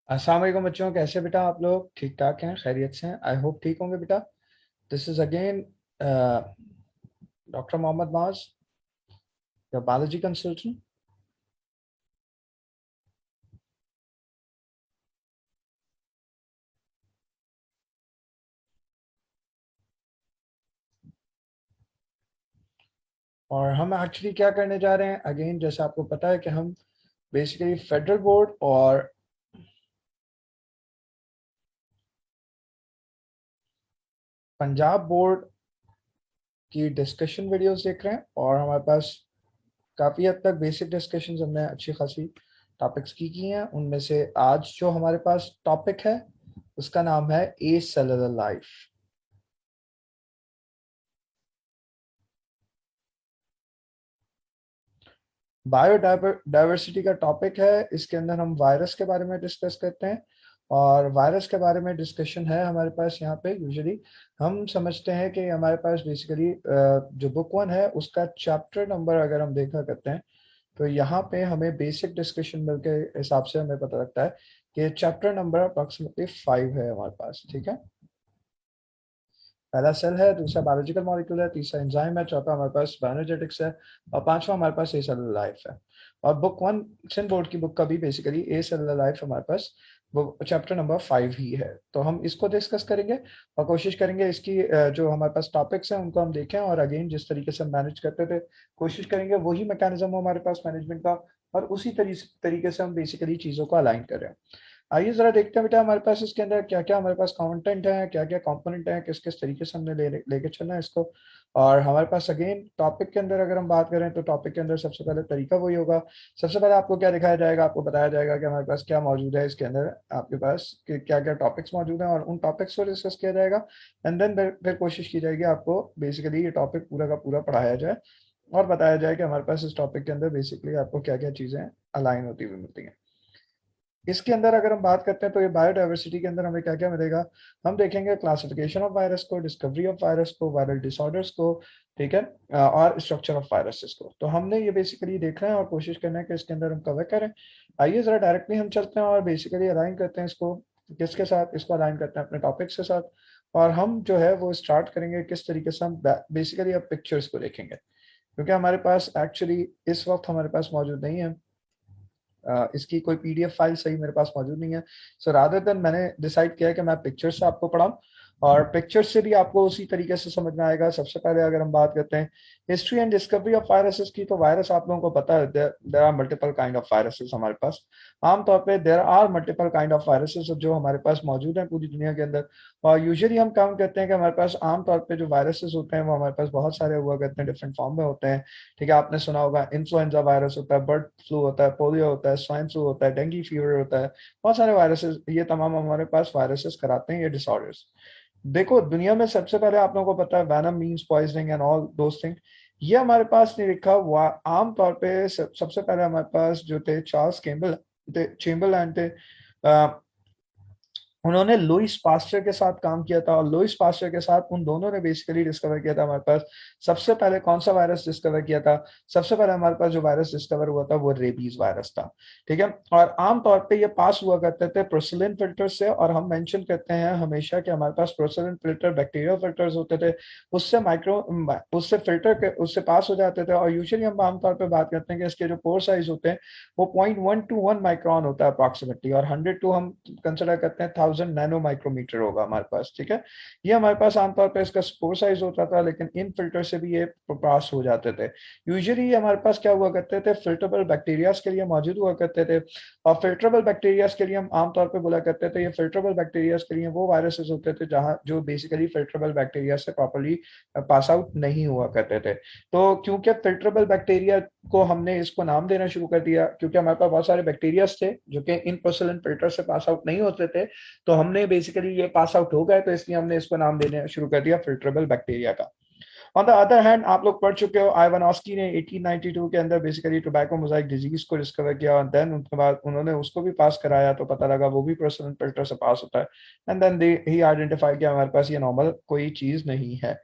अस्सलाम वालेकुम बच्चों, कैसे बेटा आप लोग? ठीक ठाक हैं, खैरियत से हैं? आई होप ठीक होंगे बेटा। This is again doctor Mohammad Maaz, your biology consultant. और हम एक्चुअली क्या करने जा रहे हैं, अगेन जैसे आपको पता है कि हम बेसिकली फेडरल बोर्ड और पंजाब बोर्ड की डिस्कशन वीडियोस देख रहे हैं। और हमारे पास काफ़ी हद तक बेसिक डिस्कशंस हमने अच्छी खासी टॉपिक्स की हैं। उनमें से आज जो हमारे पास टॉपिक है उसका नाम है ए सेलुलर लाइफ। बायोडाइवर्सिटी का टॉपिक है। इसके अंदर हम वायरस के बारे में डिस्कस करते हैं। और वायरस के बारे में डिस्कशन है हमारे पास यहाँ पे। यूजुअली हम समझते हैं कि हमारे पास बेसिकली जो बुक वन है उसका चैप्टर नंबर अगर हम देखा करते हैं तो यहाँ पे हमें बेसिक डिस्कशन मिल के हिसाब से हमें पता लगता है कि चैप्टर नंबर अप्रोक्सीमेटली 5 है हमारे पास। ठीक है, पहला सेल है, दूसरा बायोलॉजिकल मॉलिक्यूल है, तीसरा एंजाइम है, चौथा हमारे पास बायोएनर्जेटिक्स है और पांचवा हमारे पास ए सेलुलर लाइफ है। और बुक वन सिंध बोर्ड की बुक का भी बेसिकली ए सेलुलर लाइफ हमारे पास वो चैप्टर नंबर 5 ही है। तो हम इसको डिस्कस करेंगे और कोशिश करेंगे इसकी जो हमारे पास टॉपिक्स हैं उनको हम देखें और अगेन जिस तरीके से हम मैनेज करते थे कोशिश करेंगे वही मैकेनिज्म हो हमारे पास मैनेजमेंट का, और उसी तरीके से हम बेसिकली चीज़ों को अलाइन कर रहे हैं। आइए जरा देखते हैं बेटा हमारे पास इसके अंदर क्या क्या हमारे पास कंटेंट है, क्या क्या कंपोनेंट है, किस किस तरीके से हमने लेके चलना है इसको। और हमारे पास अगेन टॉपिक के अंदर अगर हम बात करें तो टॉपिक के अंदर सबसे पहले तरीका वही होगा। सबसे पहले आपको क्या दिखाया जाएगा, आपको बताया जाएगा कि हमारे पास क्या मौजूद है इसके अंदर, आपके पास क्या क्या टॉपिक्स मौजूद हैं और उन टॉपिक्स को डिस्कस किया जाएगा। एंड देन फिर कोशिश की जाएगी आपको बेसिकली ये टॉपिक पूरा का पूरा पढ़ाया जाए और बताया जाए कि हमारे पास इस टॉपिक के अंदर बेसिकली आपको क्या क्या चीज़ें अलाइन होती हुई मिलती हैं। इसके अंदर अगर हम बात करते हैं तो ये बायोडाइवर्सिटी के अंदर हमें क्या क्या मिलेगा। हम देखेंगे क्लासिफिकेशन ऑफ वायरस को, डिस्कवरी ऑफ वायरस को, वायरल डिसऑर्डर्स को, ठीक है, और स्ट्रक्चर ऑफ वायरसेस को। तो हमने ये बेसिकली देखना है और कोशिश करना है कि इसके अंदर हम कवर करें। आइए जरा डायरेक्टली हम चलते हैं और बेसिकली अलाइन करते हैं इसको किसके साथ, इसको अलाइन करते हैं अपने टॉपिक्स के साथ। और हम जो है वो स्टार्ट करेंगे किस तरीके से, हम बेसिकली अब पिक्चर्स को देखेंगे क्योंकि हमारे पास एक्चुअली इस वक्त हमारे पास मौजूद नहीं है इसकी कोई पीडीएफ फाइल सही मेरे पास मौजूद नहीं है। सो रादर देन मैंने डिसाइड किया है कि मैं पिक्चर से आपको पढ़ाऊं और पिक्चर से भी आपको उसी तरीके से समझ में आएगा। सबसे पहले अगर हम बात करते हैं history and discovery of viruses की, तो वायरस आप लोगों को पता है there are multiple kind of viruses हमारे पास। आमतौर पे there are multiple kind of viruses जो हमारे पास मौजूद हैं पूरी दुनिया के अंदर। और यूजुअली हम काम करते हैं कि हमारे पास आमतौर पे जो वायरसेस होते हैं वो हमारे पास बहुत सारे हुआ करते हैं, डिफरेंट फॉर्म में होते हैं। ठीक है, आपने सुना होगा इन्फ्लुएंजा वायरस होता है, बर्ड फ्लू होता है, पोलियो होता है, स्वाइन फ्लू होता है, डेंगू फीवर होता है, बहुत सारे वायरसेस, ये तमाम हमारे पास वायरसेस कराते हैं ये डिसऑर्डर्स। देखो दुनिया में सबसे पहले आप लोगों को पता है venom means poisoning and all those thing, ये हमारे पास नहीं लिखा हुआ। आमतौर पे सबसे पहले हमारे पास जो थे चार्ल्स केम्बल थे, चेम्बरलैंड थे। उन्होंने लुइस पास्चर के साथ काम किया था और लुइस पास्चर के साथ उन दोनों ने बेसिकली डिस्कवर किया था हमारे पास सबसे पहले कौन सा वायरस डिस्कवर किया था। सबसे पहले हमारे पास जो वायरस डिस्कवर हुआ था वो रेबीज वायरस था। ठीक है, और आमतौर पे ये पास हुआ करते थे प्रोसिलिन फिल्टर से, और हम मेंशन करते हैं हमेशा कि हमारे पास प्रोसिलिन फिल्टर बैक्टीरियल फिल्टर्स होते थे, उससे फिल्टर के उससे पास हो जाते थे। और यूजुअली हम आमतौर पर बात करते हैं कि इसके जो पोर साइज होते हैं वो 0.1 to 1 माइक्रॉन होता है अप्रॉक्सीमेटली, और 100 टू हम कंसिडर करते हैं 1000 नैनो माइक्रोमीटर होगा हमारे पास। ठीक है, ये हमारे पास आमतौर पर इसका स्पोर साइज होता था, लेकिन इन फिल्टर से भी ये पास हो जाते थे। यूजुअली हमारे पास क्या हुआ करते थे, फिल्टरेबल बैक्टीरियाज के लिए मौजूद हुआ करते थे। और फिल्टरेबल बैक्टीरियाज के लिए हम आमतौर पर बोला करते थे ये फिल्टरेबल बैक्टीरियाज के लिए वो वायरसेस होते थे जहाँ जो बेसिकली फिल्टरेबल बैक्टीरिया से प्रॉपरली पास आउट नहीं हुआ करते थे। तो क्योंकि फिल्टरेबल बैक्टीरिया को हमने इसको नाम देना शुरू कर दिया क्योंकि हमारे पास बहुत सारे बैक्टीरियाज थे जो कि इन प्रोसिलन फिल्टर से पास आउट नहीं होते थे, तो हमने बेसिकली ये पास आउट हो गए तो इसलिए हमने इसको नाम देना शुरू कर दिया फिल्टरेबल बैक्टीरिया का। ऑन द अदर हैंड आप लोग पढ़ चुके हो आइवानोस्की ने 1892 के अंदर बेसिकली टोबैको मोजाइक डिजीज को डिस्कवर किया और देन उसके बाद उन्होंने उसको भी पास कराया तो पता लगा वो भी प्रोसिलन फिल्टर से पास होता है। एंड देन ही आइडेंटिफाई किया हमारे पास ये नॉर्मल कोई चीज नहीं है।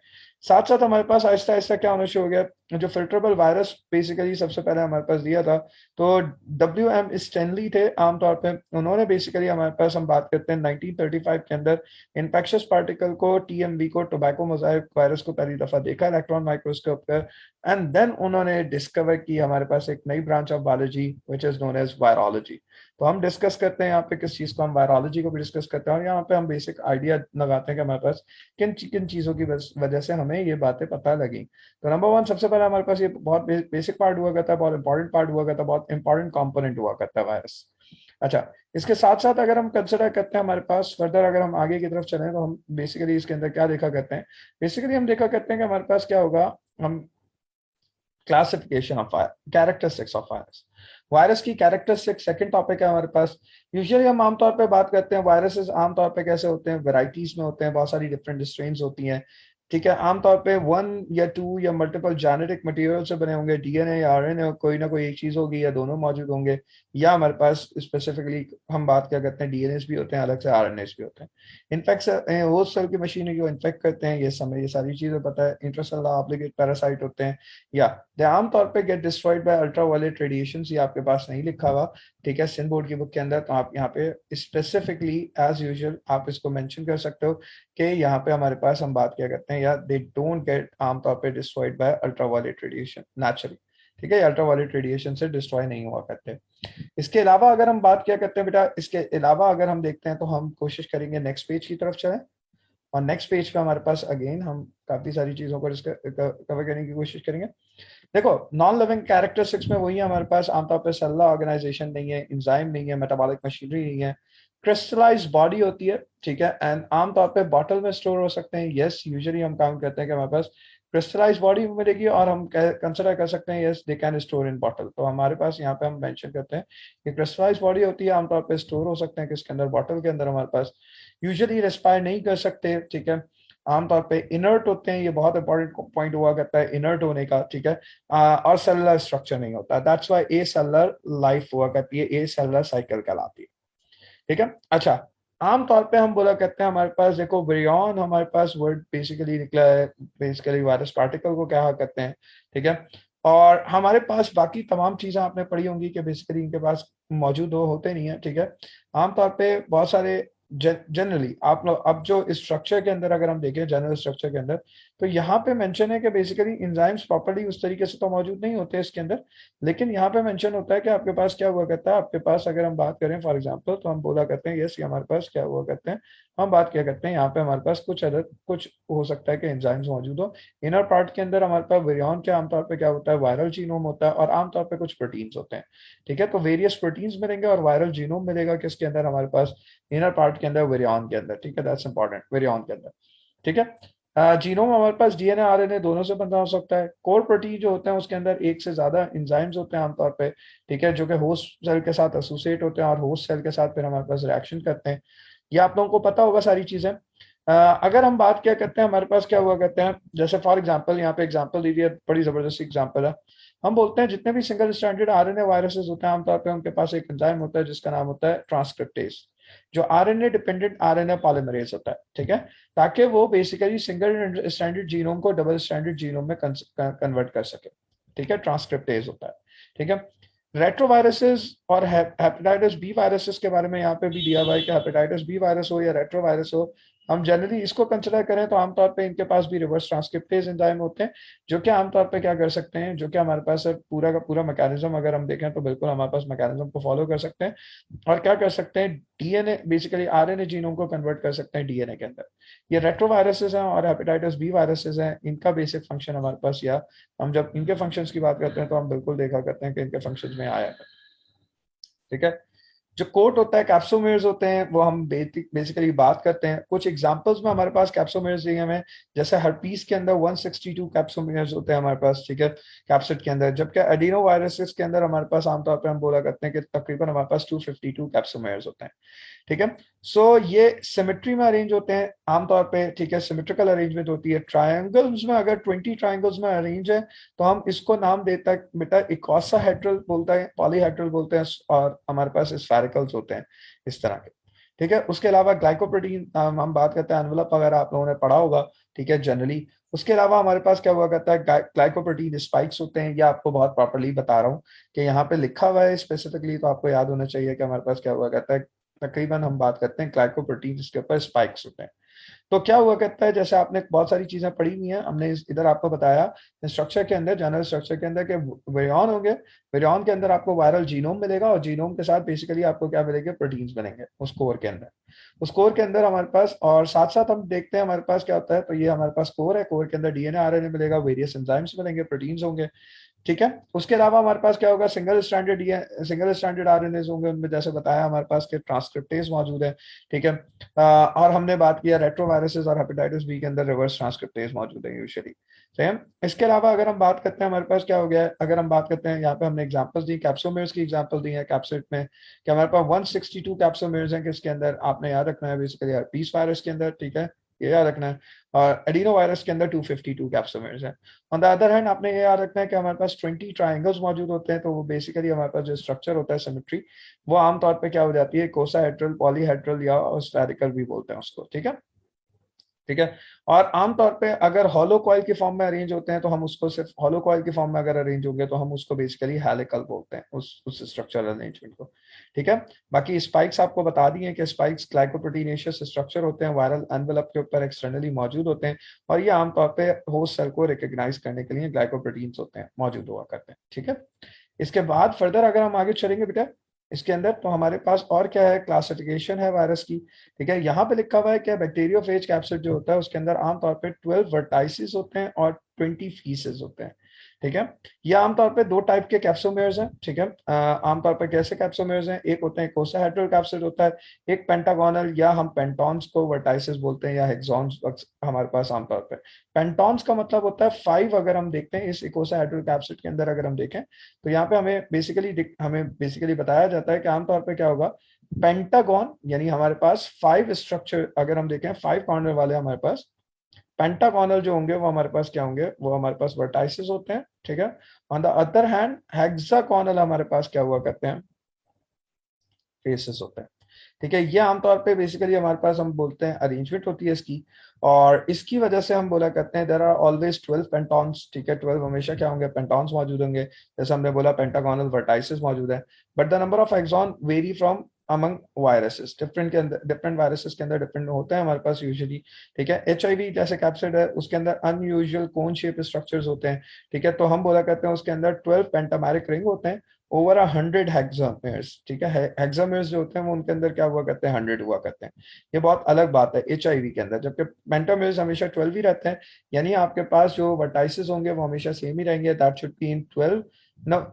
साथ साथ हमारे पास आहिस्ता आहिस्ता क्या होना शुरू हो गया, जो फिल्टरेबल वायरस बेसिकली सबसे पहले हमारे पास दिया था, तो WM स्टैनली थे आमतौर पे, उन्होंने बेसिकली हमारे पास, हम बात करते हैं 1935 के अंदर, इन्फेक्शियस पार्टिकल को, TMV को, टोबैको मोजाइक वायरस को पहली दफा देखा इलेक्ट्रॉन माइक्रोस्कोप पर, एंड देन उन्होंने डिस्कवर की हमारे पास एक नई branch of biology which is known as virology. तो हम डिस्कस करते हैं यहाँ पे किस चीज को, हम वायरोलॉजी को भी डिस्कस करते हैं, और यहाँ पे हम बेसिक आइडिया लगाते हैं कि हमारे पास किन किन चीजों की वजह से हमें ये बातें पता लगी। तो नंबर वन, सबसे पहले हमारे पास ये बहुत बेसिक पार्ट हुआ करता है, बहुत इंपॉर्टेंट पार्ट हुआ करता है, बहुत इंपॉर्टेंट कंपोनेंट हुआ करता है वायरस। अच्छा, इसके साथ साथ अगर हम कंसिडर करते हैं हमारे पास फर्दर, अगर हम आगे की तरफ चलें तो हम बेसिकली इसके अंदर क्या देखा करते हैं, बेसिकली हम देखा करते हैं कि हमारे पास क्या होगा, हम classification of virus, characteristics of virus, virus की कैरेक्टरिस्टिक सेकंड टॉपिक है हमारे पास। यूजुअली हम आमतौर पे बात करते हैं वायरसेस आमतौर पे कैसे होते हैं, वेराइटीज में होते हैं, बहुत सारी डिफरेंट स्ट्रेन्स होती हैं, ठीक है। आमतौर पे वन या टू या मल्टीपल जेनेटिक मटेरियल से बने होंगे, DNA या RNA, कोई ना कोई एक चीज होगी या दोनों मौजूद होंगे, या हमारे पास स्पेसिफिकली हम बात क्या करते हैं, DNAs भी होते हैं अलग से, RNAs भी होते हैं। इनफेक्ट वो सेल की मशीनरी को इन्फेक्ट करते हैं, ये समय ये सारी चीजें पता है। इंट्रासेलुलर ऑब्लिगेट पैरासाइट होते हैं, या दे आमतौर पे get destroyed by ultraviolet radiation. ये आपके पास नहीं लिखा हुआ, ठीक है, सिन बोर्ड की बुक के अंदर, तो आप यहाँ पे स्पेसिफिकली एज यूजुअल आप इसको मेंशन कर सकते हो कि यहाँ पे हमारे पास हम बात क्या करते हैं, या दे डोंट गेट आमतौर पे destroyed by ultraviolet radiation naturally, ठीक है, अल्ट्रावायलेट रेडिएशन से डिस्ट्रॉय नहीं हुआ करते। इसके अलावा अगर हम बात क्या करते हैं बेटा, इसके अलावा अगर हम देखते हैं तो हम कोशिश करेंगे नेक्स्ट पेज की तरफ चलें, और नेक्स्ट पेज पे हमारे पास अगेन हम काफी सारी चीजों को कवर करने की कोशिश करेंगे। देखो, नॉन लिविंग कैरेक्टरिस्टिक्स में वही है हमारे पास, आमतौर पे सेलुलर ऑर्गेनाइजेशन नहीं है, एंजाइम नहीं है, मेटाबॉलिक मशीनरी नहीं है, क्रिस्टलाइज बॉडी होती है, ठीक है, एंड आमतौर पे बॉटल में स्टोर हो सकते हैं। यस, यूजुअली हम काउंट करते हैं कि हमारे पास क्रिस्टलाइज बॉडी मिलेगी, और हम कंसिडर कर सकते हैं yes they can store in bottle. तो हमारे पास यहाँ पे हम मेंशन करते हैं कि क्रिस्टलाइज बॉडी होती है, आमतौर पे स्टोर हो सकते हैं किसके अंदर, बॉटल के अंदर हमारे पास, यूजुअली रेस्पायर नहीं कर सकते, ठीक है, आमतौर पे इनर्ट होते हैं, ये बहुत इंपॉर्टेंट पॉइंट हुआ करता है इनर्ट होने का, ठीक है, और सेलुलर स्ट्रक्चर नहीं होता, that's why A cellular life हुआ करती है, ए सेलुलर साइकिल कहलाती है, ठीक है। अच्छा, आमतौर पे हम बोला करते हैं हमारे पास, देखो विरियन हमारे पास वर्ड बेसिकली निकला है, बेसिकली वायरस पार्टिकल को क्या कहते हैं, ठीक है, और हमारे पास बाकी तमाम चीजें आपने पढ़ी होंगी कि बेसिकली इनके पास मौजूद होते नहीं है, ठीक है। आमतौर पे बहुत सारे जनरली आप लोग अब जो स्ट्रक्चर के अंदर अगर हम देखें, जनरल स्ट्रक्चर के अंदर, तो यहाँ पे मेंशन है कि बेसिकली एंजाइम्स प्रॉपर्ली उस तरीके से तो मौजूद नहीं होते इसके अंदर, लेकिन यहाँ पे मेंशन होता है कि आपके पास क्या हुआ करता है, आपके पास अगर हम बात करें फॉर एग्जांपल, तो हम बोला करते हैं यस, ये हमारे पास क्या हुआ करते हैं, हम बात क्या करते हैं यहाँ पे हमारे पास कुछ अदर कुछ हो सकता है कि एंजाइम्स मौजूद हो। इनर पार्ट के अंदर हमारे पास विरियन के आमतौर पे क्या होता है, वायरल जीनोम होता है, और आमतौर पे कुछ प्रोटीन्स होते हैं, ठीक है। तो वेरियस प्रोटीन्स मिलेंगे और वायरल जीनोम मिलेगा किसके अंदर, हमारे पास इनर पार्ट के अंदर, विरियन के अंदर, ठीक है, दैट्स इंपॉर्टेंट, विरियन के अंदर, ठीक है। जीनोम हमारे पास DNA RNA दोनों से बना हो सकता है। कोर प्रोटीन जो होते हैं उसके अंदर एक से ज्यादा एंजाइम्स होते हैं आमतौर पे, ठीक है, जो कि होस्ट सेल के साथ एसोसिएट होते हैं और होस्ट सेल के साथ फिर हमारे पास रिएक्शन करते हैं। ये आप लोगों को पता होगा सारी चीजें। अगर हम बात क्या करते हैं, हमारे पास क्या हुआ करते हैं, जैसे फॉर एग्जाम्पल यहाँ पे एग्जाम्पल दी है, बड़ी जबरदस्त एग्जाम्पल है। हम बोलते हैं जितने भी सिंगल स्ट्रैंडेड RNA वायरसेस होते हैं आमतौर पे उनके पास एक एंजाइम होता है जिसका नाम होता है ट्रांसक्रिप्टेज, जो RNA डिपेंडेंट RNA पॉलीमरेज होता है, ठीक है, ताकि वो बेसिकली सिंगल स्ट्रैंडेड जीनोम को डबल स्ट्रैंडेड जीनोम में कन्वर्ट कर सके, ठीक है, ट्रांसक्रिप्टेज होता है, ठीक है। रेट्रोवायरसेस और हेपेटाइटिस बी वायरसेस के बारे में यहाँ पे भी दिया हुआ है कि हेपेटाइटिस बी वायरस हो या रेट्रोवायरस हो, हम जनरली इसको कंसिडर करें तो आमतौर पे इनके पास भी रिवर्स ट्रांसक्रिप्टेज एंजाइम होते हैं, जो कि आमतौर पे क्या कर सकते हैं, जो कि हमारे पास पूरा का पूरा मैकेनिज्म अगर हम देखें तो बिल्कुल हमारे पास मैकेनिज्म को फॉलो कर सकते हैं, और क्या कर सकते हैं, DNA बेसिकली RNA जीनोम को कन्वर्ट कर सकते हैं DNA के अंदर। ये रेट्रोवायरसेस हैं और हेपेटाइटिस बी वायरसेस हैं, इनका बेसिक फंक्शन हमारे पास, या हम जब इनके फंक्शंस की बात करते हैं तो हम बिल्कुल देखा करते हैं कि इनके फंक्शंस में आया है, ठीक है। जो कोट होता है, कैप्सोमेर्स होते हैं, वो हम बेसिकली बात करते हैं, कुछ एग्जांपल्स में हमारे पास कैप्सोमेर्स दिए हमें, जैसे हर्पीस के अंदर 162 कैप्सोमेर्स होते हैं हमारे पास, ठीक है, कैप्सिड के अंदर, जबकि एडिनो वायरसेस के अंदर हमारे पास आमतौर पर हम बोला करते हैं कि तकरीबन हमारे पास 252 कैप्सोमेर्स होते हैं, ठीक है। सो ये सिमेट्री में अरेंज होते हैं आमतौर पे, ठीक है, सिमेट्रिकल अरेंजमेंट होती है। ट्रायंगल्स में अगर 20 ट्रायंगल्स में अरेंज है तो हम इसको नाम देता है बेटा इकोसाहेड्रल बोलते हैं, पॉलीहेड्रल बोलते हैं, और हमारे पास स्फेरिकल्स होते हैं इस तरह के, ठीक है। उसके अलावा ग्लाइकोप्रोटीन हम बात करते हैं, एनवलप वगैरह आप लोगों ने पढ़ा होगा, ठीक है, जनरली। उसके अलावा हमारे पास क्या हुआ करता है, ग्लाइकोप्रोटीन स्पाइक्स होते हैं। ये आपको बहुत प्रॉपर्ली बता रहा हूँ कि यहाँ पे लिखा हुआ है स्पेसिफिकली, तो आपको याद होना चाहिए कि हमारे पास क्या हुआ करता है, तकरीबन हम बात करते हैं ग्लाइकोप्रोटीन, इसके ऊपर स्पाइक्स होते हैं। तो क्या हुआ करता है, जैसे आपने बहुत सारी चीजें पढ़ी हुई हैं, हमने इधर आपको बताया स्ट्रक्चर के अंदर, जनरल स्ट्रक्चर के अंदर के वेरियन होंगे, वेरियन के अंदर आपको वायरल जीनोम मिलेगा, और जीनोम के साथ बेसिकली आपको क्या मिलेंगे, प्रोटीन्स बनेंगे उस कोर के अंदर। उस कोर के अंदर हमारे पास, और साथ साथ हम देखते हैं हमारे पास क्या होता है, तो ये हमारे पास कोर है, कोर के अंदर डीएनए आरएनए मिलेगा, वेरियस एंजाइम्स मिलेंगे, प्रोटीन्स होंगे। ठीक है। उसके अलावा हमारे पास क्या होगा, सिंगल स्टैंडर्ड आरएनए होंगे, उनमें जैसे बताया हमारे पास के ट्रांसक्रिप्टेज मौजूद है। ठीक है। और हमने बात किया रेट्रोवायरसेस और हेपेटाइटिस बी के अंदर रिवर्स ट्रांसक्रिप्टेज मौजूद है यूजुअली। सेम। इसके अलावा अगर हम बात करते हैं हमारे पास क्या हो गया है, अगर हम बात करते हैं, यहाँ पे हमने एग्जांपल्स दी, कैप्सोमेर्स की एग्जांपल दी है कैप्सिड में, कि हमारे पास 162 कैप्सोमेर्स हैं, किसके अंदर आपने याद रखना है, बेसिकली हर्पीस वायरस के अंदर। ठीक है, ये याद रखना है। और एडिनो वायरस के अंदर 252 कैप्सोमेर्स हैं। ऑन द अदर हैंड आपने ये याद रखना है कि हमारे पास 20 ट्राइंगल्स मौजूद होते हैं, तो वो बेसिकली हमारे पास जो स्ट्रक्चर होता है सिमेट्री, वो आमतौर पे क्या हो जाती है, कोसाहेड्रल, पॉलीहेड्रल या स्फेरिकल भी बोलते हैं उसको। ठीक है। ठीक है। और आमतौर पे अगर हॉलो कॉइल की फॉर्म में अरेंज होते हैं, तो हम उसको सिर्फ हॉलो कॉइल की फॉर्म में अगर अरेंज होंगे, तो हम उसको बेसिकली हेलिकल बोलते हैं, उस स्ट्रक्चरल अरेंजमेंट को। ठीक है। बाकी स्पाइक्स आपको बता दिए कि स्पाइक्स ग्लाइकोप्रोटीनेशियस स्ट्रक्चर होते हैं, वायरल एनवेलप के ऊपर एक्सटर्नली मौजूद होते हैं, और ये आमतौर पे होस्ट सेल को रिकॉग्नाइज करने के लिए ग्लाइकोप्रोटीन्स होते हैं, मौजूद हुआ करते हैं। ठीक है। इसके बाद फर्दर अगर हम आगे चलेंगे बेटा इसके अंदर, तो हमारे पास और क्या है, क्लासिफिकेशन है वायरस की। ठीक है। यहाँ पे लिखा हुआ है कि बैक्टीरियोफेज कैप्सिड जो होता है, उसके अंदर आमतौर पे 12 वर्टाइसिस होते हैं और 20 फीसेस होते हैं। ठीक है। ये आमतौर पे दो टाइप के कैप्सोमेयर्स हैं। ठीक है। आमतौर पे कैसे कैप्सोमेयर्स हैं, एक होते हैं कोसाहेड्रल कैप्सिड होता है, एक पेंटागोनल, या हम पेंटॉन्स को वर्टाइसिस बोलते हैं, या हेक्सॉन्स हमारे पास आमतौर पे। पेंटॉन्स का मतलब होता है 5। अगर हम देखते हैं इस इकोसाहेड्रल कैप्सिड के अंदर, अगर हम देखें, तो यहाँ पे हमें बेसिकली बताया जाता है कि आमतौर पे क्या होगा, पेंटागन, यानी हमारे पास 5 स्ट्रक्चर, अगर हम देखें 5 कॉर्नर वाले हमारे पास पेंटागोनल जो होंगे, वो हमारे पास क्या होंगे, वो हमारे पास वर्टाइसिस होते हैं। ठीक है। On the other hand hexagonal हमारे पास क्या हुआ करते हैं, फेसेस होते हैं। ठीक है। ये आमतौर पे बेसिकली हमारे पास हम बोलते हैं अरेंजमेंट होती है इसकी, और इसकी वजह से हम बोला करते हैं देयर आर ऑलवेज 12 पेंटॉन्स। ठीक है। 12 हमेशा क्या होंगे, पेंटॉन्स मौजूद होंगे, जैसे हमने बोला पेंटागोनल वर्टाइसिस मौजूद है। But the number of exon vary from among viruses, different viruses के अंदर डिफरेंट होते हैं हमारे पास यूजुअली। ठीक है। एचआईवी जैसे कैप्सिड है, उसके अंदर अनयूजुअल कोन शेप स्ट्रक्चर्स होते हैं। ठीक है। तो हम बोला करते हैं उसके अंदर 12 पेंटामेरिक रिंग होते हैं, ओवर 100 हेक्सामेर्स। ठीक है। हेक्सामेर्स जो होते हैं वो उनके अंदर क्या हुआ करते हैं, 100 हुआ करते हैं। ये बहुत अलग बात है एचआईवी के अंदर, जबकि पेंटामेर्स हमेशा 12 ही रहते हैं। यानी आपके पास जो वर्टाइसिस होंगे वो हमेशा सेम ही रहेंगे, that should be in 12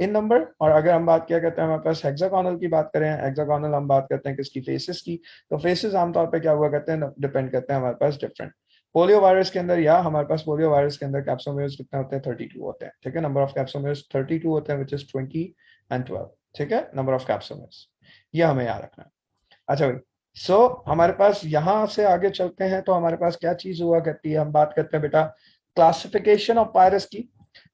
in number. और अगर हम बात किया करते हैं हमारे पास हेक्सागोनल की बात करें, हेक्सागोनल हम बात करते हैं किसकी, फेसेस की। तो फेसेस आमतौर पर क्या हुआ करते हैं, डिपेंड करते हैं हमारे पास डिफरेंट। पोलियो वायरस के अंदर, या हमारे पास पोलियो वायरस के अंदर कैप्सोमेर्स कितने होते हैं, 32 होते हैं। ठीक है। नंबर ऑफ कैप्सोमेर्स 32 होते हैं, विच इज 20 एंड 12। ठीक है। नंबर ऑफ कैप्सोमेर्स, ये हमें याद रखना है। अच्छा भाई, हमारे पास यहां से आगे चलते हैं, तो हमारे पास क्या चीज हुआ करती है, हम बात करते हैं बेटा क्लासिफिकेशन ऑफ वायरस की।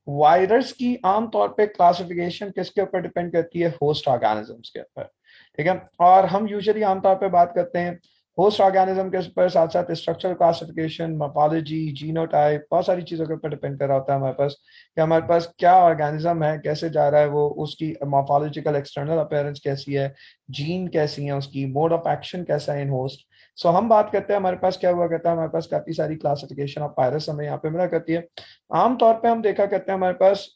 वायरस की आमतौर पे क्लासिफिकेशन किसके ऊपर डिपेंड करती है, होस्ट ऑर्गेनिजम्स के ऊपर। ठीक है। और हम यूजुअली आमतौर पे बात करते हैं होस्ट ऑर्गेनिज्म के ऊपर, साथ साथ स्ट्रक्चरल क्लासिफिकेशन, मोर्फोलॉजी, जीनोटाइप, बहुत सारी चीजों के ऊपर डिपेंड कर रहा होता है हमारे पास कि हमारे पास क्या ऑर्गेनिज्म है, कैसे जा रहा है वो, उसकी मोर्फोलॉजिकल एक्सटर्नल अपीयरेंस कैसी है, जीन कैसी है, उसकी मोड ऑफ एक्शन कैसा है इन होस्ट। हम बात करते हैं हमारे पास क्या हुआ करता है, हमारे पास काफी सारी क्लासिफिकेशन ऑफ वायरस हमें यहाँ पे मिला करती है। आमतौर पे हम देखा करते हैं हमारे पास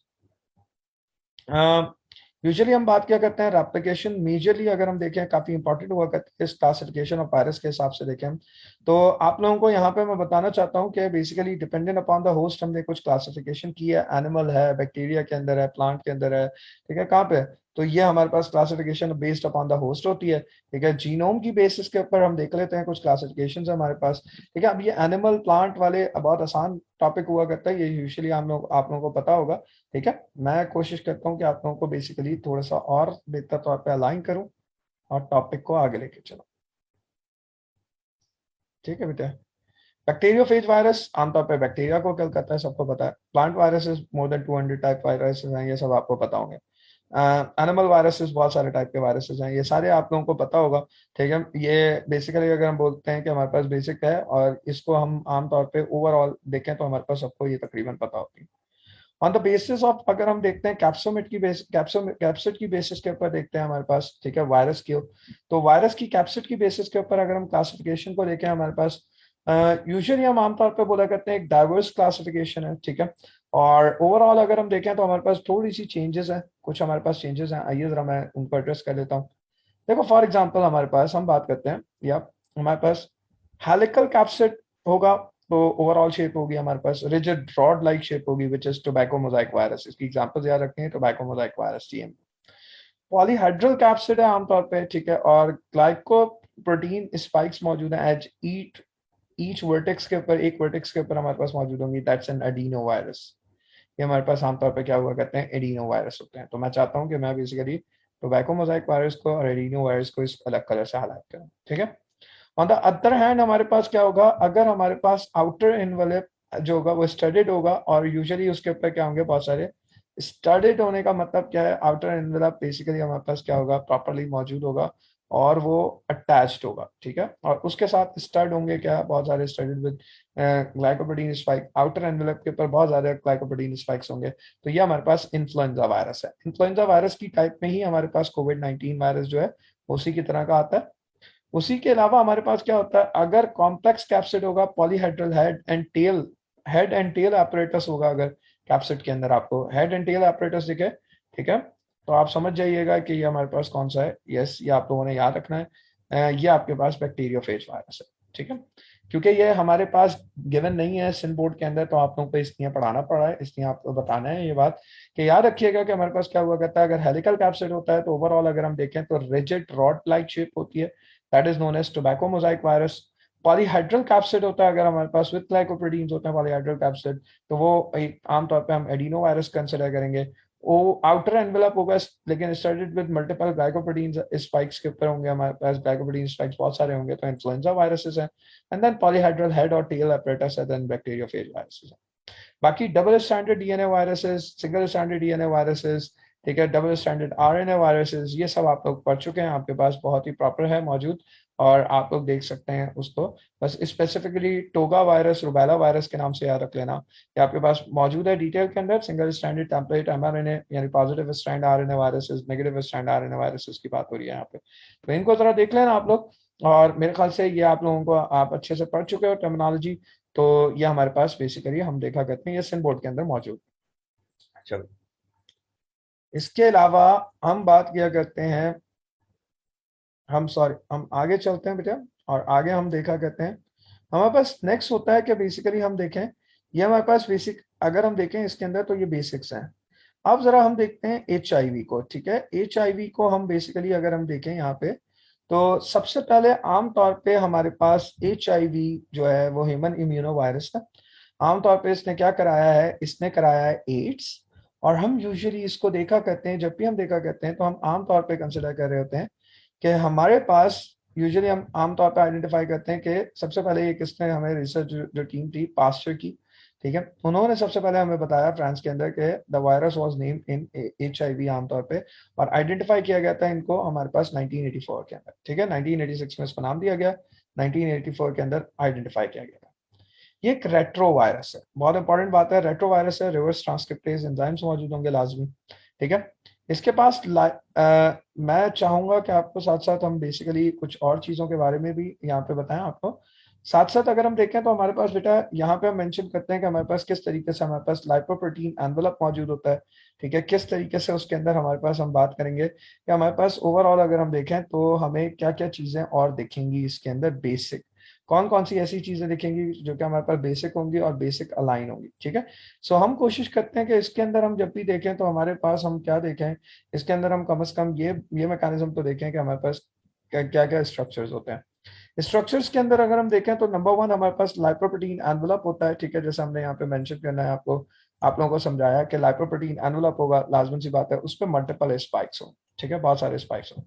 यूजुअली हम बात क्या करते हैं, रेप्लिकेशन मेजरली अगर हम देखें काफी इंपॉर्टेंट हुआ करती है इस क्लासिफिकेशन ऑफ वायरस के हिसाब से देखें हम। तो आप लोगों को यहाँ पे मैं बताना चाहता हूँ कि basically dependent upon the host हमने कुछ क्लासिफिकेशन की है, एनिमल है, बैक्टीरिया के अंदर है, प्लांट के अंदर है। ठीक है। कहाँ पे, तो ये हमारे पास classification based upon the host होती है। ठीक है। जीनोम की बेसिस के ऊपर हम देख लेते हैं कुछ क्लासिफिकेशन है हमारे पास। ठीक है। अब ये एनिमल प्लांट वाले बहुत आसान टॉपिक हुआ करता है, ये यूजुअली आप लोगों को पता होगा। ठीक है। मैं कोशिश करता हूँ कि आप लोगों को बेसिकली थोड़ा सा और बेहतर तौर पे अलाइन करूं और टॉपिक को आगे लेके चलो। ठीक है बेटा। बैक्टीरियोफेज वायरस आमतौर पे बैक्टीरिया को किल करता है, सबको पता है। Plant viruses more than 200 type viruses हैं, ये सब आपको पता होंगे। एनिमल वायरसेस, बहुत सारे टाइप के वायरसेस हैं, ये सारे आप लोगों को पता होगा। ठीक है, ये बेसिकली अगर हम बोलते हैं कि हमारे पास बेसिक है और इसको हम आमतौर पे ओवरऑल देखें तो हमारे पास सबको ये तकरीबन पता होती है। ऑन द बेसिस ऑफ, अगर हम देखते हैं कैप्सिड की बेसिस के ऊपर देखते हैं हमारे पास, ठीक है, वायरस की, तो वायरस की कैप्सिड की बेसिस के ऊपर अगर हम क्लासिफिकेशन को देखें हमारे पास, यूजुअली हम आमतौर पर बोला करते हैं एक डाइवर्स क्लासिफिकेशन है, ठीक है। और ओवरऑल अगर हम देखें तो हमारे पास थोड़ी सी चेंजेस हैं, कुछ हमारे पास चेंजेस हैं, आइए जरा मैं उनको एड्रेस कर लेता हूँ। देखो फॉर एग्जांपल हमारे पास हम बात करते हैं, या हमारे पास हेलिकल कैप्सिड होगा, तो ओवरऑल शेप होगी हमारे पास रिजिड रॉड लाइक शेप होगी, which is tobacco mosaic virus. इसकी एग्जांपल्स याद रखते हैं, tobacco mosaic virus, TM. Polyhedral capsid है आमतौर पे, ठीक है, और ग्लाइकोप्रोटीन स्पाइक्स मौजूद है एज ईट ईच वर्टेक्स के ऊपर, एक वर्टेक्स के ऊपर हमारे पास मौजूद होंगी, दैट्स एन एडिनो वायरस। ये हमारे पास आमतौर पे क्या हुआ करते हैं, एडिनो वायरस होते हैं। तो मैं चाहता हूँ कि मैं बेसिकली टोबैको मोजाइक वायरस को और एडिनो वायरस को इस अलग कलर से हाईलाइट करूँ, ठीक है। ऑन द अदर हैंड हमारे पास क्या होगा, अगर हमारे पास आउटर इनवेलप जो होगा वो स्टडेड होगा, और यूजुअली उसके ऊपर क्या होंगे, बहुत सारे स्टडेड होने का मतलब क्या है, आउटर इनवेलप बेसिकली हमारे पास क्या होगा, प्रॉपरली मौजूद होगा और वो अटैच्ड होगा, ठीक है। और उसके साथ स्टड होंगे क्या, बहुत सारे studded with glycoprotein spike, outer envelope के ऊपर बहुत सारे ग्लाइकोप्रोटीन स्पाइक्स होंगे। तो ये हमारे पास इन्फ्लुएंजा वायरस है। इन्फ्लुएंजा वायरस की टाइप में ही हमारे पास कोविड-19 वायरस जो है उसी की तरह का आता है। उसी के अलावा हमारे पास क्या होता है, अगर कॉम्प्लेक्स कैप्सिड होगा, polyhedral head and tail apparatus होगा, अगर कैप्सिड के अंदर आपको हेड एंड टेल एपरेटस दिखे, ठीक है, तो आप समझ जाइएगा कि ये हमारे पास कौन सा है। यस, ये आप लोगों ने याद रखना है। ये आपके पास बैक्टीरियोफेज वायरस है, ठीक है। क्योंकि ये हमारे पास गिवन नहीं है सिन बोर्ड के अंदर, तो आप लोगों को इसलिए पढ़ाना पड़ा है, इसलिए आपको बताना है ये बात कि याद रखिएगा कि हमारे पास क्या हुआ करता है, अगर हेलिकल कैप्सिड होता है तो ओवरऑल अगर हम देखें तो रिजिड रॉड लाइक शेप होती है, that is known as tobacco mosaic virus. Polyhedral capsid होता है अगर हमारे पास विद ग्लाइकोप्रोटीन्स होते हैं पॉलीहाइड्रल कैप्सिड, तो वो आमतौर पे हम एडिनो वायरस कंसिडर करेंगे। वो आउटर एनवेलप होगा लेकिन started with multiple glycoproteins spikes के ऊपर होंगे, हमारे पास ग्लाइकोप्रोटीन स्पाइक्स बहुत सारे होंगे, तो इन्फ्लुएंजा वायरसेस हैं। एंड देन पॉलीहाइड्रल हेड और टेल एपरेटस है, देन बैक्टीरियोफेज वायरसेस है। बाकी double standard DNA viruses, single standard DNA viruses, ठीक है, डबल स्टैंडर्ड आरएनए वायरसेस, ये सब आप लोग पढ़ चुके हैं, आपके पास बहुत ही प्रॉपर है मौजूद, और आप लोग देख सकते हैं उसको। बस specifically toga virus, rubella virus के नाम से याद रख लेना, ये आपके पास मौजूद है डिटेल के अंदर। सिंगल स्टैंडर्ड टेम्पलेट एमआरएनए यानी positive strand RNA viruses, negative strand RNA viruses की बात हो रही है यहाँ पे, तो इनको जरा देख लेना आप लोग। और मेरे ख्याल से ये आप लोगों को आप अच्छे से पढ़ चुके हो टर्मिनोलॉजी, तो ये हमारे पास बेसिकली हम देखा करते हैं, ये सिन बोर्ड के अंदर मौजूद। चलो, इसके अलावा हम बात किया करते हैं, हम आगे चलते हैं बेटा, और आगे हम देखा करते हैं हमारे पास नेक्स्ट होता है कि बेसिकली हम देखें, ये हमारे पास बेसिक अगर हम देखें इसके अंदर तो ये बेसिक्स हैं। अब जरा हम देखते हैं HIV को, ठीक है। HIV को हम बेसिकली अगर हम देखें यहाँ पे, तो सबसे पहले आम तौर पे हमारे पास HIV जो है वो ह्यूमन इम्यूनो वायरस है। आमतौर पे इसने क्या कराया है, इसने कराया है एड्स। और हम यूजुअली इसको देखा करते हैं, जब भी हम देखा करते हैं तो हम आमतौर पे कंसिडर कर रहे होते हैं कि हमारे पास यूजुअली हम आमतौर पे आइडेंटिफाई करते हैं कि सबसे पहले ये किसने हमें रिसर्च जो टीम थी पास्चर की, ठीक है, उन्होंने सबसे पहले हमें बताया फ्रांस के अंदर कि the virus was named in HIV आमतौर पे, और आइडेंटिफाई किया गया था इनको हमारे पास 1984 के अंदर, ठीक है। 1986 में इसको नाम दिया गया, 1984 के अंदर आइडेंटिफाई किया गया था। ये एक रेट्रो वायरस है, बहुत इंपॉर्टेंट बात है, रेट्रो वायरस है, रिवर्स ट्रांसक्रिप्टेज एंजाइम्स मौजूद होंगे लाजमी, ठीक है। इसके पास मैं चाहूंगा कि आपको साथ साथ हम बेसिकली कुछ और चीजों के बारे में भी यहाँ पे बताएं आपको। साथ साथ अगर हम देखें तो हमारे पास बेटा यहाँ पे हम मेंशन करते हैं कि हमारे पास किस तरीके से हमारे पास लाइपोप्रोटीन एनवेलप मौजूद होता है, ठीक है, किस तरीके से उसके अंदर हमारे पास हम बात करेंगे कि हमारे पास ओवरऑल अगर हम देखें तो हमें क्या क्या चीजें और दिखेंगी इसके अंदर, बेसिक कौन कौन सी ऐसी चीजें दिखेंगी जो कि हमारे पास बेसिक होंगी और बेसिक अलाइन होंगी, ठीक है। सो हम कोशिश करते हैं कि इसके अंदर हम जब भी देखें तो हमारे पास हम क्या देखें, इसके अंदर हम कम से कम ये मैकेनिज्म तो देखें कि हमारे पास क्या क्या क्या स्ट्रक्चर्स होते हैं। स्ट्रक्चर्स के अंदर अगर हम देखें तो नंबर वन हमारे पास लाइपोप्रोटीन एनवेलप होता है, ठीक है, जैसे हमने यहाँ पे मेंशन करना है आपको, आप लोगों को समझाया कि लाइपोप्रोटीन एनवेलप होगा, लाजमी सी बात है उस पर मल्टीपल स्पाइक्स हो, ठीक है, बहुत सारे स्पाइक्स हो।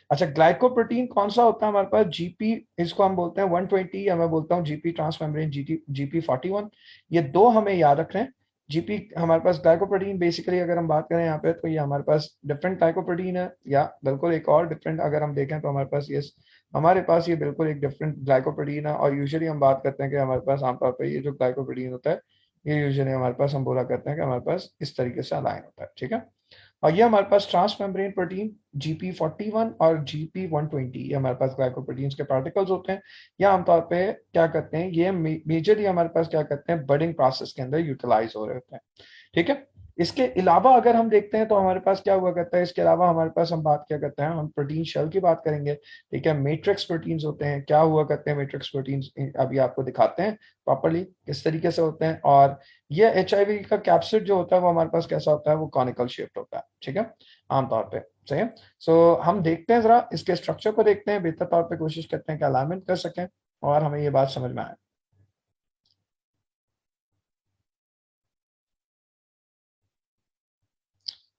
अच्छा, ग्लाइकोप्रोटीन कौन सा होता है हमारे पास, जीपी, इसको हम बोलते हैं 120, या मैं बोलता हूँ जीपी ट्रांसमेम्ब्रेन, जीपी 41, ये दो हमें याद रखना है। जीपी हमारे पास ग्लाइकोप्रोटीन बेसिकली अगर हम बात करें यहाँ पे, तो ये हमारे पास डिफरेंट ग्लाइकोप्रोटीन है, या बिल्कुल एक और डिफरेंट अगर हम देखें तो हमारे पास ये बिल्कुल एक डिफरेंट ग्लाइकोप्रोटीन है। और यूजुअली हम बात करते हैं कि हमारे पास आमतौर पर ये जो ग्लाइकोप्रोटीन होता है, ये यूजुअली हमारे पास हम बोला करते हैं कि हमारे पास इस तरीके से अलाइन होता है, ठीक है। और ये हमारे पास ट्रांस मेम्ब्रेन प्रोटीन GP41 और GP120, ये हमारे पास ग्लाइकोप्रोटीन्स के पार्टिकल्स होते हैं। या आमतौर पे क्या करते हैं, ये मेजरली हमारे पास क्या करते हैं, बडिंग प्रोसेस के अंदर यूटिलाइज हो रहे होते हैं, ठीक है। इसके अलावा अगर हम देखते हैं तो हमारे पास क्या हुआ करता है, इसके अलावा हमारे पास हम बात क्या करते हैं, हम प्रोटीन शेल की बात करेंगे, ठीक है। मैट्रिक्स प्रोटीन्स होते हैं, क्या हुआ करते हैं मैट्रिक्स प्रोटीन्स, अभी आपको दिखाते हैं प्रॉपर्ली किस तरीके से होते हैं। और ये HIV का कैप्सिड जो होता है वो हमारे पास कैसा होता है, वो कॉनिकल शेप्ड होता है, ठीक है, आमतौर पे, सही है। सो हम देखते हैं, जरा इसके स्ट्रक्चर को देखते हैं, बेहतर तौर पे कोशिश करते हैं कि अलाइनमेंट कर सकें और हमें ये बात समझ में आए।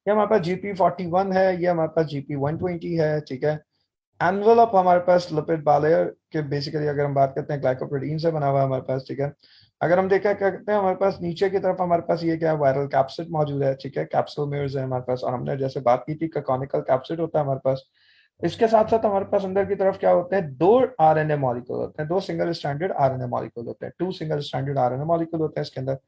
ये हमारे पास GP41 है, ये हमारे पास GP120 है, ठीक है। एनवेलप हमारे पास लिपिड बालेयर के बेसिकली अगर हम बात करते हैं ग्लाइकोप्रोटीन से बना हुआ है हमारे पास, ठीक है। अगर हम देखें क्या कहते हैं, हमारे पास नीचे की तरफ हमारे पास ये क्या है, वायरल कैप्सिड मौजूद है, ठीक है, कैप्सूलोमेर्स है हमारे पास। और हमने जैसे बात की थी कॉनिकल कैप्सिड होता है हमारे पास। इसके साथ साथ हमारे पास अंदर की तरफ क्या होते हैं, दो RNA मॉलिक्यूल होते हैं, दो सिंगल स्टैंडर्ड RNA मॉलिक्यूल होते हैं, two single standard RNA molecule होते हैं इसके अंदर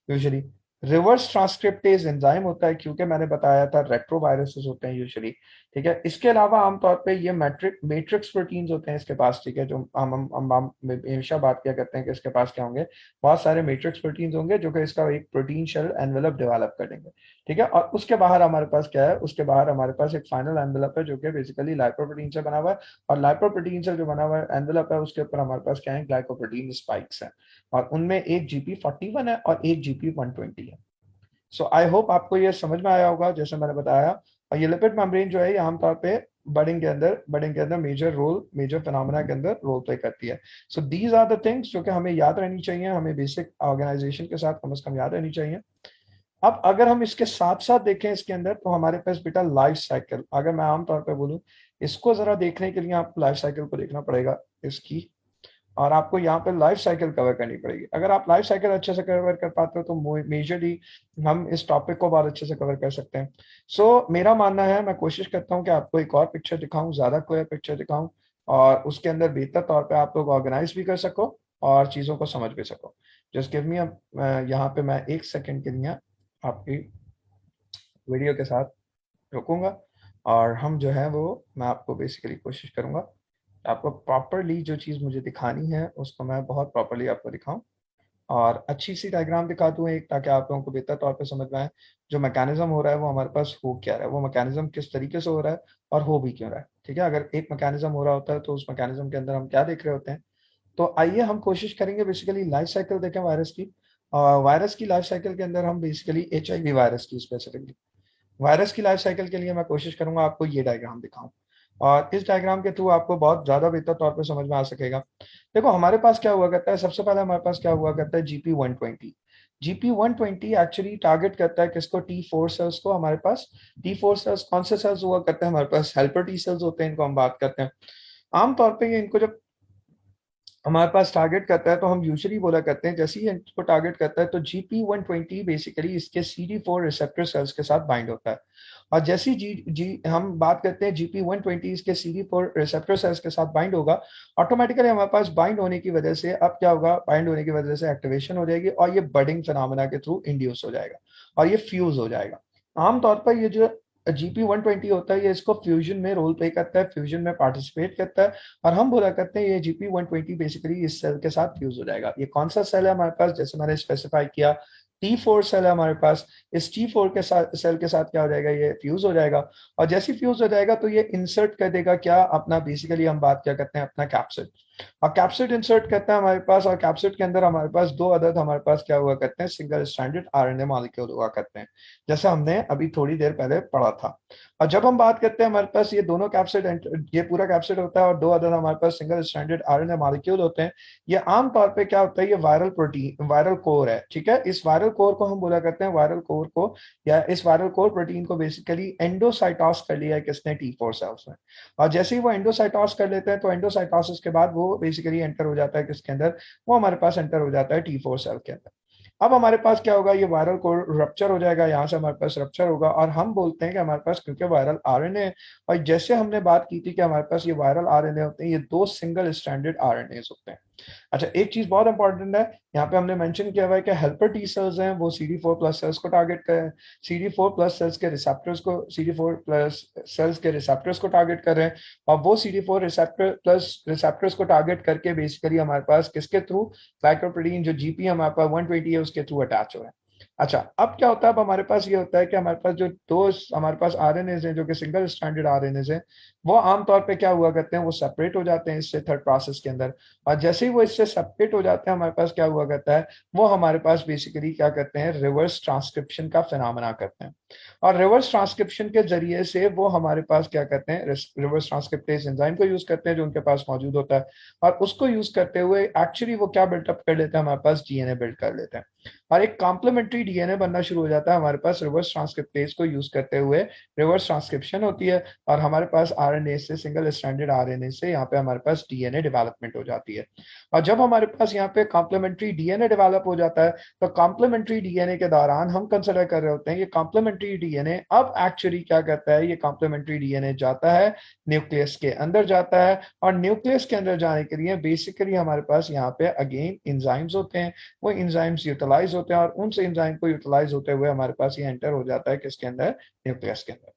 यूजुअली। रिवर्स ट्रांसक्रिप्टेज एंजाइम होता है, क्योंकि मैंने बताया था रेट्रोवायरसेस होते हैं यूजुअली, ठीक है। इसके अलावा आमतौर पे ये मैट्रिक्स प्रोटीन्स होते हैं इसके पास, ठीक है, जो हम हमेशा बात किया करते हैं कि इसके पास क्या होंगे, बहुत सारे मैट्रिक्स प्रोटीन्स होंगे जो कि इसका एक प्रोटीन शेल एनवेलप डेवलप करेंगे, ठीक है। और उसके बाहर हमारे पास क्या है, उसके बाहर हमारे पास एक फाइनल एनवेलप है जो कि बेसिकली लाइपोप्रोटीन से बना हुआ है। और लाइपोप्रोटीन से जो बना हुआ है एनवेलप है, उसके ऊपर हमारे पास क्या है, ग्लाइकोप्रोटीन स्पाइक्स हैं। और उनमें एक GP41 है और एक GP120 है। सो आई होप आपको ये समझ में आया होगा जैसे मैंने बताया। और ये लिपिड मेम्ब्रेन जो है ये आमतौर पे बडिंग के अंदर मेजर फिनोमेना के अंदर रोल प्ले करती है। So these are the things जो कि हमें याद रहनी चाहिए, हमें बेसिक ऑर्गेनाइजेशन के साथ कम से कम याद रहनी चाहिए। अब अगर हम इसके साथ साथ देखें इसके अंदर, तो हमारे पास बेटा लाइफ साइकिल, अगर मैं आमतौर पर बोलूं, इसको जरा देखने के लिए आपको लाइफ साइकिल को देखना पड़ेगा इसकी। और आपको यहाँ पे लाइफ साइकिल कवर करनी पड़ेगी। अगर आप लाइफ साइकिल अच्छे से कवर कर पाते हो तो मेजरली हम इस टॉपिक को बहुत अच्छे से कवर कर सकते हैं। मेरा मानना है, मैं कोशिश करता हूँ कि आपको एक और पिक्चर दिखाऊं, ज्यादा क्लियर पिक्चर दिखाऊं, और उसके अंदर बेहतर तौर पे आप लोग ऑर्गेनाइज भी कर सको और चीज़ों को समझ भी सको। जस्ट गिव मी, यहाँ पे मैं एक सेकेंड के लिए आपकी वीडियो के साथ रुकूंगा, और हम जो है वो मैं आपको बेसिकली कोशिश करूंगा आपको प्रॉपरली जो चीज़ मुझे दिखानी है उसको मैं बहुत प्रॉपरली आपको दिखाऊं, और अच्छी सी डायग्राम दिखा दूं एक, ताकि आप लोगों को बेहतर तौर पे समझ में आए जो मैकेनिज्म हो रहा है वो हमारे पास हो क्या रहा है, वो मैकेनिज्म किस तरीके से हो रहा है और हो भी क्यों रहा है, ठीक है। अगर एक मैकेनिज्म हो रहा होता है तो उस मैकेनिज्म के अंदर हम क्या देख रहे होते हैं। तो आइए हम कोशिश करेंगे बेसिकली लाइफ साइकिल देखें वायरस की। वायरस की लाइफ साइकिल के अंदर हम बेसिकली HIV वायरस की स्पेसिफिकली वायरस की लाइफ साइकिल के लिए मैं कोशिश करूंगा आपको ये डायग्राम दिखाऊं, और इस डायग्राम के थ्रू आपको बहुत ज्यादा बेहतर तौर पे समझ में आ सकेगा। देखो हमारे पास क्या हुआ करता है, सबसे पहले हमारे पास क्या हुआ करता है, GP120 एक्चुअली टारगेट करता है किसको, T4 सेल्स को। हमारे पास T4 सेल्स कौन से सेल्स हुआ करते हैं, हमारे पास हेल्पर T सेल्स होते हैं, इनको हम बात करते हैं। आमतौर पर ये इनको जब हमारे पास टारगेट करता है तो हम यूजुअली बोला करते हैं, जैसे ही इसको टारगेट करता है तो GP120 बेसिकली इसके CD4 रिसेप्टर सेल्स के साथ बाइंड होता है। और जैसी जी जी हम बात करते हैं GP120 इसके CD4 रिसेप्टर सेल्स के साथ बाइंड होगा, ऑटोमेटिकली हमारे पास बाइंड होने की वजह से अब क्या होगा, बाइंड होने की वजह से एक्टिवेशन हो जाएगी और ये बडिंग फिनोमेना के थ्रू इंड्यूस हो जाएगा और ये फ्यूज हो जाएगा। आमतौर पर ये जो GP120 होता है ये इसको फ्यूजन में रोल प्ले करता है, फ्यूजन में पार्टिसिपेट करता है, और हम बोला करते हैं ये GP120 बेसिकली इस सेल के साथ फ्यूज हो जाएगा। ये कौन सा सेल है हमारे पास, जैसे मैंने स्पेसिफाई किया, T4 सेल है हमारे पास। इस T4 के साथ सेल के साथ क्या हो जाएगा, ये फ्यूज हो जाएगा। और जैसे फ्यूज हो जाएगा तो ये इंसर्ट कर देगा क्या, अपना बेसिकली हम बात क्या करते हैं, अपना कैप्सिड। और कैप्सिड इंसर्ट करता है हमारे पास, और कैप्सिड के अंदर हमारे पास दो अदद हमारे पास क्या हुआ करते हैं, सिंगल स्ट्रैंडेड RNA मॉलिक्यूल हुआ करते हैं, जैसा हमने अभी थोड़ी देर पहले पढ़ा था। और जब हम बात करते हैं हमारे पास ये दोनों कैप्सिड, ये पूरा कैप्सिड होता है और दो अदर हमारे पास सिंगल स्ट्रैंडेड RNA मॉलिक्यूल होते हैं। ये आम तौर पे क्या होता है, ये वायरल प्रोटीन, वायरल कोर है, ठीक है। इस वायरल कोर को हम बोला करते हैं, वायरल कोर को या इस वायरल कोर प्रोटीन को बेसिकली एंडोसाइटोस कर लिया है किसने, T4 सेल्स में। और जैसे ही वो एंडोसाइटोस कर लेते हैं तो एंडोसाइटोसिस के बाद वो बेसिकली एंटर हो जाता है किसके अंदर, वो हमारे पास एंटर हो जाता है T4 सेल के अंदर। अब हमारे पास क्या होगा, ये वायरल कोड रप्चर हो जाएगा, यहाँ से हमारे पास रप्चर होगा, और हम बोलते हैं कि हमारे पास क्योंकि वायरल आरएनए है, और जैसे हमने बात की थी कि हमारे पास ये वायरल आरएनए होते हैं, ये 2 सिंगल स्ट्रैंडेड आरएनए होते हैं। अच्छा, एक चीज बहुत इंपॉर्टेंट है, यहाँ पे हमने मेंशन किया हुआ है कि हेल्पर टी सेल्स हैं वो CD4+ सेल्स को टारगेट करें, CD4+ सेल्स के रिसेप्टर्स को, CD4+ सेल्स के रिसेप्टर्स को टारगेट कर रहे हैं, और वो CD4 रिसेप्टर्स को टारगेट करके बेसिकली हमारे पास किसके थ्रू, ग्लाइकोप्रोटीन जो जीपी हमारे पास 120 है उसके थ्रू अटैच हो रहे हैं। अच्छा, अब क्या होता है, अब हमारे पास ये होता है कि हमारे पास जो दो हमारे पास आरएनए हैं जो कि सिंगल स्ट्रैंडेड आरएनए हैं, वो आमतौर पे क्या हुआ करते हैं, वो सेपरेट हो जाते हैं इससे थर्ड प्रोसेस के अंदर, और जैसे ही वो इससे सेपरेट हो जाते हैं हमारे पास क्या हुआ करता है, वो हमारे पास बेसिकली क्या करते हैं, रिवर्स ट्रांसक्रिप्शन का फिनोमेना करते हैं, और रिवर्स ट्रांसक्रिप्शन के जरिए से वो हमारे पास क्या करते हैं, रिवर्स ट्रांसक्रिप्टेज एंजाइम को यूज करते हैं जो उनके पास मौजूद होता है, और उसको यूज करते हुए एक्चुअली वो क्या बिल्टअप कर लेते हैं, हमारे पास डीएनए बिल्ड कर लेते हैं, और एक कॉम्प्लीमेंट्री डीएनए बनना शुरू हो जाता है हमारे पास रिवर्स ट्रांसक्रिप्टेज को यूज करते हुए, रिवर्स ट्रांसक्रिप्शन होती है, और हमारे पास आरएनए से, सिंगल स्ट्रैंडेड आरएनए से यहाँ पे हमारे पास डीएनए डेवलपमेंट हो जाती है, और जब हमारे पास यहाँ पे कॉम्प्लीमेंट्री डीएनए डेवलप हो जाता है, तो कॉम्प्लीमेंट्री डीएनए के दौरान हम कंसिडर कर रहे होते हैं ये कॉम्प्लीमेंट्री डीएनए अब एक्चुअली क्या करता है, ये कॉम्प्लीमेंट्री डीएनए जाता है न्यूक्लियस के अंदर जाता है, और न्यूक्लियस के अंदर जाने के लिए बेसिकली हमारे पास यहाँ पे अगेन इंजाइम्स होते हैं, वो इंजाइम्स यूटिलाइज होते हैं, और उन इंजाइम को यूटिलाइज होते हुए हमारे पास ये एंटर हो जाता है किसके अंदर, न्यूक्लियस के अंदर,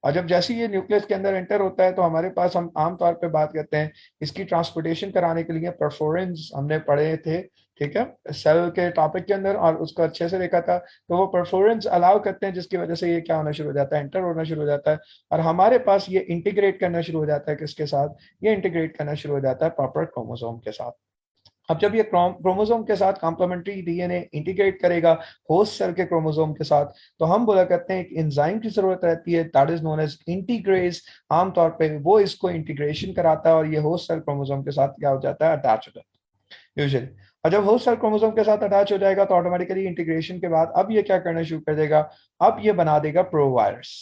और जब जैसे ये न्यूक्लियस के अंदर एंटर होता है तो हमारे पास, हम आमतौर पे बात करते हैं इसकी ट्रांसपोर्टेशन कराने के लिए परफोरेंस हमने पढ़े थे, ठीक है, सेल के टॉपिक के अंदर, और उसको अच्छे से देखा था, तो वो परफोरेंस अलाउ करते हैं जिसकी वजह से ये क्या होना शुरू हो जाता है, एंटर होना शुरू हो जाता है, और हमारे पास ये इंटीग्रेट करना शुरू हो जाता है किसके साथ, ये इंटीग्रेट करना शुरू हो जाता है प्रॉपर क्रोमोसोम के साथ। अब जब ये क्रोमोसोम के साथ कॉम्प्लीमेंट्री डीएनए इंटीग्रेट करेगा होस्ट सेल के क्रोमोसोम के साथ, तो हम बोला करते हैं एक एंजाइम की जरूरत रहती है, that is known as integrase, आमतौर पे वो इसको इंटीग्रेशन कराता है, और ये होस्ट सेल क्रोमोसोम के साथ क्या हो जाता है, अटैच हो जाता है यूजुअली, और जब होस्ट सेल क्रोमोसोम के साथ अटैच हो जाएगा तो ऑटोमेटिकली इंटीग्रेशन के बाद अब ये क्या करना शुरू कर देगा, अब ये बना देगा provirus.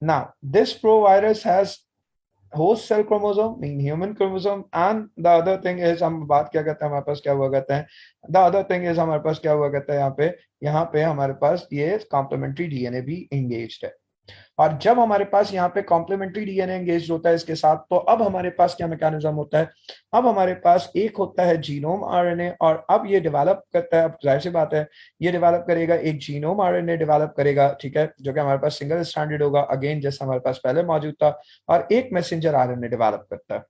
Now this provirus has host cell chromosome mean human chromosome, and the other thing is, हम बात क्या करते हैं, हमारे पास क्या हुआ करता है, the other thing is हमारे पास क्या हुआ करता है, यहाँ पे हमारे पास ये कॉम्प्लीमेंट्री डीएनए भी engaged है, और जब हमारे पास यहाँ पे कॉम्प्लीमेंट्री डीएनए एंगेज होता है इसके साथ, तो अब हमारे पास क्या मैकेनिज्म होता है, अब हमारे पास एक होता है जीनोम आरएनए, और अब ये डेवलप करता है, अब जाहिर सी बात है ये डेवलप करेगा, एक जीनोम आरएनए डेवलप करेगा, ठीक है, जो कि हमारे पास सिंगल स्ट्रैंडेड होगा अगेन जैसा हमारे पास पहले मौजूद था, और एक मैसेंजर आरएनए डेवलप करता है।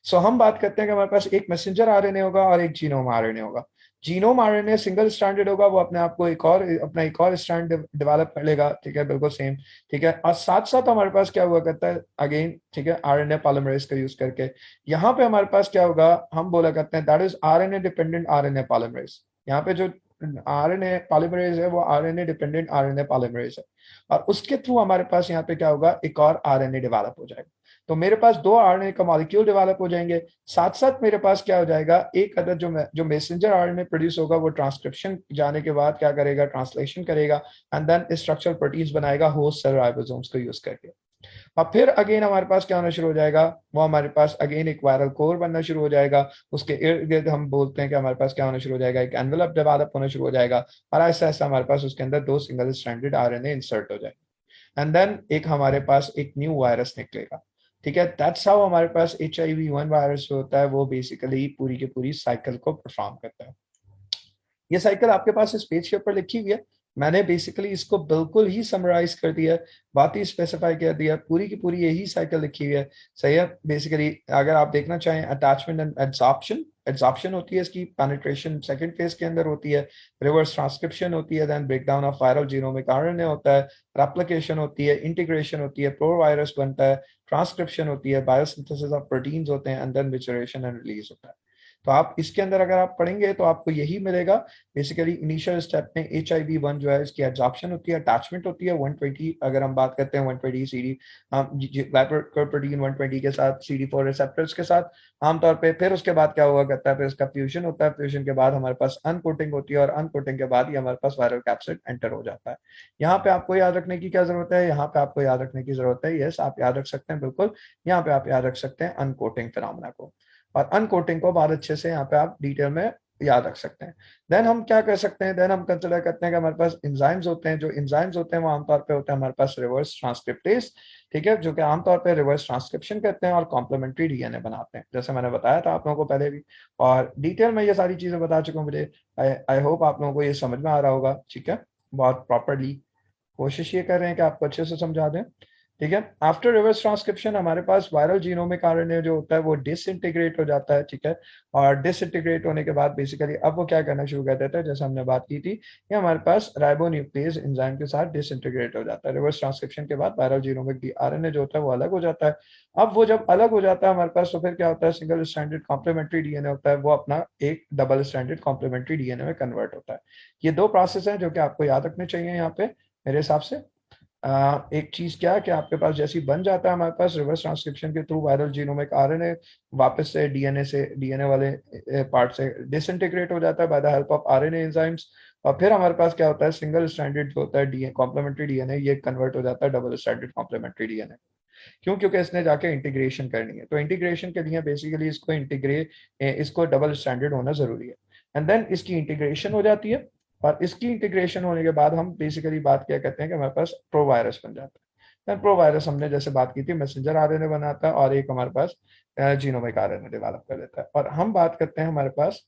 सो हम बात करते हैं कि हमारे पास एक मैसेंजर आरएनए होगा और एक जीनोम आरएनए होगा। जीनोम आरएनए सिंगल स्ट्रैंडेड होगा, वो अपने आप को अपना एक और स्ट्रैंड डेवलप कर लेगा, ठीक है, बिल्कुल सेम, ठीक है, और साथ साथ हमारे पास क्या हुआ करता है अगेन, ठीक है, आरएनए पॉलीमरेज का यूज करके, यहाँ पे हमारे पास क्या होगा, हम बोला करते हैं that is RNA dependent RNA polymerase, यहाँ पे जो आरएनए पॉलीमरेज है वो आरएनए डिपेंडेंट आरएनए पॉलीमरेज है, और उसके थ्रू हमारे पास यहाँ पे क्या होगा, एक और आरएनए डेवलप हो जाएगा, तो मेरे पास 2 आरएनए का मॉलिक्यूल डेवलप हो जाएंगे, साथ साथ मेरे पास क्या हो जाएगा, एक अदर जो मैसेंजर आरएनए प्रोड्यूस होगा वो ट्रांसक्रिप्शन जाने के बाद क्या करेगा, ट्रांसलेशन करेगा, एंड देन स्ट्रक्चरल प्रोटीन्स बनाएगा होस्ट सेल राइबोसोम्स को यूज करके, और फिर अगेन हमारे पास क्या होना शुरू हो जाएगा, वो हमारे पास अगेन एक वायरल कोर बनना शुरू हो जाएगा, उसके इर्द गिर्द हम बोलते हैं कि हमारे पास क्या होना शुरू हो जाएगा, एक एनवेलप डेवलप होना शुरू हो जाएगा, और ऐसा ऐसा हमारे पास उसके अंदर 2 सिंगल स्ट्रैंडेड आरएनए इंसर्ट हो जाएंगे, एंड देन एक हमारे पास एक न्यू वायरस निकलेगा, ठीक है, दैट्स हाउ हमारे पास HIV-1 वायरस जो होता है वो बेसिकली पूरी की पूरी साइकिल को परफॉर्म करता है। ये साइकिल आपके पास इस पेज के ऊपर लिखी हुई है, मैंने बेसिकली इसको बिल्कुल ही समराइज कर दिया है, बात ही स्पेसिफाई कर दिया, पूरी की पूरी यही साइकिल लिखी हुई है, सही है, बेसिकली अगर आप देखना चाहें अटैचमेंट एंड एड्सॉर्प्शन, एड्सॉर्प्शन होती है इसकी, पेनिट्रेशन सेकंड फेज के अंदर होती है, रिवर्स ट्रांसक्रिप्शन होती है, then breakdown of viral genomic RNA होता है, रेप्लिकेशन होती है, इंटीग्रेशन होती है, प्रोवायरस बनता है, ट्रांसक्रिप्शन होती है, बायोसिंथेसिस ऑफ प्रोटीन्स होते हैं, and then maturation and release होता है। तो आप इसके अंदर अगर आप पढ़ेंगे तो आपको यही मिलेगा, बेसिकली इनिशियल स्टेप में HIV-1 जो है इसकी एब्जॉर्प्शन होती है, अटैचमेंट होती है 120, अगर हम बात करते हैं 120 CD ग्लाइकोप्रोटीन 120 के साथ CD4 रिसेप्टर्स के साथ आमतौर पे, फिर उसके बाद क्या हुआ करता है, फिर इसका फ्यूजन होता है, फ्यूजन के बाद हमारे पास अनकोटिंग होती है, और अनकोटिंग के बाद ही हमारे पास वायरल कैप्सिड एंटर हो जाता है। यहाँ पे आपको याद रखने की क्या जरूरत है, यहाँ पे आपको याद रखने की जरूरत है, यस आप याद रख सकते हैं बिल्कुल, यहाँ पे आप याद रख सकते हैं अनकोटिंग फिनोमेना को, और अनकोटिंग को बहुत अच्छे से यहाँ पे आप डिटेल में याद रख सकते हैं। देन हम क्या कर सकते हैं, देन हम कंसिडर करते हैं कि हमारे पास एंजाइम्स होते हैं। जो एंजाइम्स होते हैं वो आमतौर पे होते हैं हमारे पास रिवर्स ट्रांसक्रिप्टेज, ठीक है, जो कि आमतौर पे रिवर्स ट्रांसक्रिप्शन करते हैं और कॉम्प्लीमेंट्री डीएनए बनाते हैं, जैसे मैंने बताया था आप लोगों को पहले भी, और डिटेल में ये सारी चीजें बता चुका हूँ। मुझे आई होप आप लोगों को ये समझ में आ रहा होगा, ठीक है, बहुत प्रॉपरली। कोशिश ये कर रहे हैं कि आपको अच्छे से समझा दें, ठीक है। आफ्टर रिवर्स ट्रांसक्रिप्शन हमारे पास वायरल जीनोमिक आरएनए जो होता है वो डिसइंटीग्रेट हो जाता है, ठीक है। और डिसइंटीग्रेट होने के बाद बेसिकली अब वो क्या करना शुरू कर देता है, जैसे हमने बात की थी कि हमारे पास राइबोन्यूक्लियेज एंजाइम के साथ डिसइंटीग्रेट हो जाता है। रिवर्स ट्रांसक्रिप्शन के बाद वायरल जीनोमिक आरएनए जो होता है वो अलग हो जाता है। अब वो जब अलग हो जाता है हमारे पास, तो फिर क्या होता है, सिंगल स्ट्रैंडेड कॉम्प्लीमेंट्री डीएनए होता है, वो अपना एक डबल स्ट्रैंडेड कॉम्प्लीमेंट्री डीएनए में कन्वर्ट होता है। ये दो प्रोसेस हैं जो कि आपको याद रखने चाहिए यहाँ पे मेरे हिसाब से। एक चीज क्या है कि आपके पास जैसी बन जाता है हमारे पास रिवर्स ट्रांसक्रिप्शन के थ्रू वायरल जीनोमिक आरएनए, वापस से डीएनए वाले पार्ट से डिसइंटीग्रेट हो जाता है by the help of RNA enzymes. और फिर हमारे पास क्या होता है, सिंगल स्ट्रैंडेड जो होता है डीएनए कॉम्प्लीमेंट्री डीएनए, ये कन्वर्ट हो जाता है डबल स्ट्रैंडेड कॉम्प्लीमेंट्री डीएनए। क्यों? क्योंकि इसने जाके इंटीग्रेशन करनी है, तो इंटीग्रेशन के लिए बेसिकली इसको डबल स्टैंडर्ड होना जरूरी है। एंड देन इसकी इंटीग्रेशन हो जाती है, और इसकी इंटीग्रेशन होने के बाद हम बेसिकली बात क्या करते हैं कि हमारे पास प्रोवायरस बन जाता है। देन प्रोवायरस हमने जैसे बात की थी मैसेंजर आरएनए बनाता है, और एक हमारे पास जीनोमिक आरएनए डेवलप कर देता है। और हम बात करते हैं हमारे पास